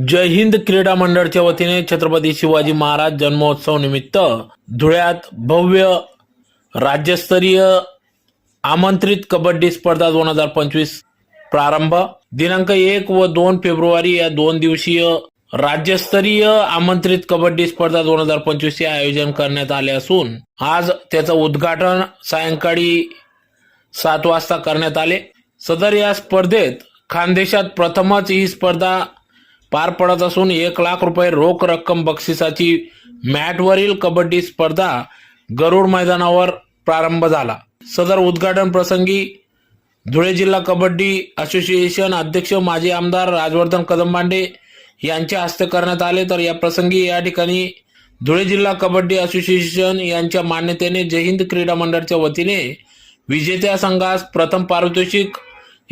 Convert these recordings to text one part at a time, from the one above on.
जय हिंद क्रीडा मंडळच्या वतीने छत्रपती शिवाजी महाराज जन्मोत्सव निमित्त धुळ्यात भव्य राज्यस्तरीय आमंत्रित कबड्डी स्पर्धा 2025 प्रारंभ। दिनांक 1 व 2 फेब्रुवारी या 2 दिवसीय राज्यस्तरीय आमंत्रित कबड्डी स्पर्धा 2025 चे आयोजन करण्यात आले असून आज त्याचं उद्घाटन सायंकाळी 7 वाजता करण्यात आले। सदर या स्पर्धेत खानदेशात प्रथमच ही स्पर्धा पार पडत असून 1 लाख रुपये रोख रक्कम बक्षिसाची मॅटवरील कबड्डी स्पर्धा गरुड मैदानावर प्रारंभ झाला। सदर उद्घाटन प्रसंगी धुळे जिल्हा कबड्डी असोसिएशन अध्यक्ष माजी आमदार राजवर्धन कदमबांडे यांच्या हस्ते करण्यात आले। तर या प्रसंगी या ठिकाणी धुळे जिल्हा कबड्डी असोसिएशन यांच्या मान्यतेने जय हिंद क्रीडा मंडळाच्या वतीने विजेत्या संघास प्रथम पारितोषिक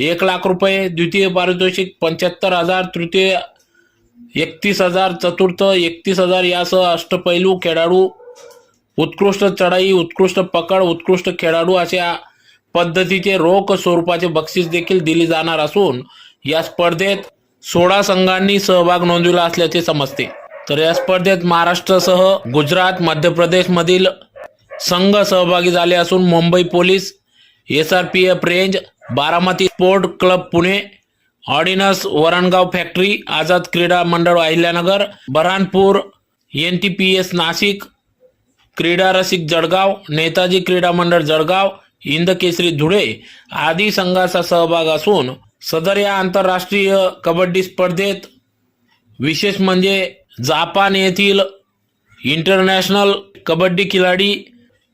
1 लाख रुपये, द्वितीय पारितोषिक 75,000, तृतीय 31,000, चतुर्थ 31,000 यासह अष्टपैलू खेळाडू, उत्कृष्ट चढाई, उत्कृष्ट पकड, उत्कृष्ट खेळाडू अशा पद्धतीचे रोख स्वरूपाचे बक्षीस देखील दिले जाणार असून या स्पर्धेत 16 संघांनी सहभाग नोंदविला असल्याचे समजते। तर या स्पर्धेत महाराष्ट्रासह गुजरात, मध्य प्रदेश मधील संघ सहभागी झाले असून Mumbai police, SRPF range, Baramati sport club Pune, ordnance Varangaon factory, Azad क्रीडा मंडळ अहिल्यानगर, बऱ्हाणपूर, NTPS नाशिक, क्रीडा रसिक जळगाव, नेताजी क्रीडा मंडळ जळगाव, हिंद केसरी धुळे आदी संघाचा सहभाग असून सदर या आंतरराष्ट्रीय कबड्डी स्पर्धेत विशेष म्हणजे जपान येथील इंटरनॅशनल कबड्डी खिलाडी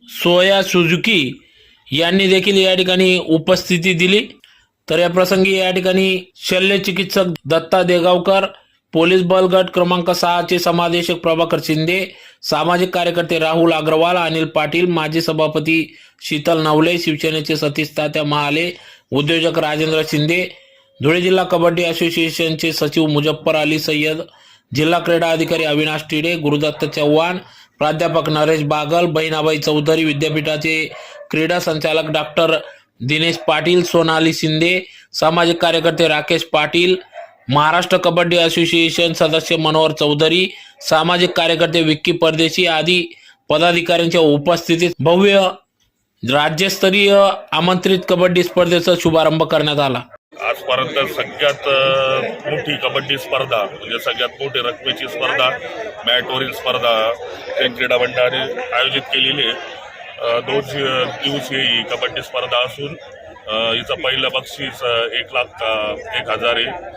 सोया सुझुकी यांनी देखील या ठिकाणी उपस्थिती दिली। तर या प्रसंगी या ठिकाणी शल्य चिकित्सक दत्ता देगावकर, पोलीस बल गट क्रमांक 6 चे समादेशक प्रभाकर शिंदे, सामाजिक कार्यकर्ते राहुल अग्रवाल, अनिल पाटील, माजी सभापती शीतल नवले, शिवसेनेचे सतीश तात्या महाले, उद्योजक राजेंद्र शिंदे, धुळे जिल्हा कबड्डी असोसिएशनचे सचिव मुजफ्फर अली सय्यद, जिल्हा क्रीडा अधिकारी अविनाश टिडे, गुरुदत्त चव्हाण, प्राध्यापक नरेश बागल, बहिणाबाई चौधरी, विद्यापीठाचे क्रीडा संचालक डॉक्टर दिनेश पाटील, सोनाली शिंदे, सामाजिक कार्यकर्ते राकेश पाटील, महाराष्ट्र कबड्डी असोसिएशन सदस्य मनोहर चौधरी, सामाजिक कार्यकर्ते विक्की परदेशी आदी पदाधिकाऱ्यांच्या उपस्थितीत भव्य राज्यस्तरीय आमंत्रित कबड्डी स्पर्धेचा शुभारंभ करण्यात आला। आजपर्यंत सगळ्यात मोठी कबड्डी स्पर्धा म्हणजे सगळ्यात मोठी रकमेची स्पर्धा मॅटवरील स्पर्धा क्रीडा मंडळाने आयोजित केलेली आहे। 2 दिवसीय ही कबड्डी स्पर्धा असून हिचं पहिलं बक्षीस 1,01,000 आहे।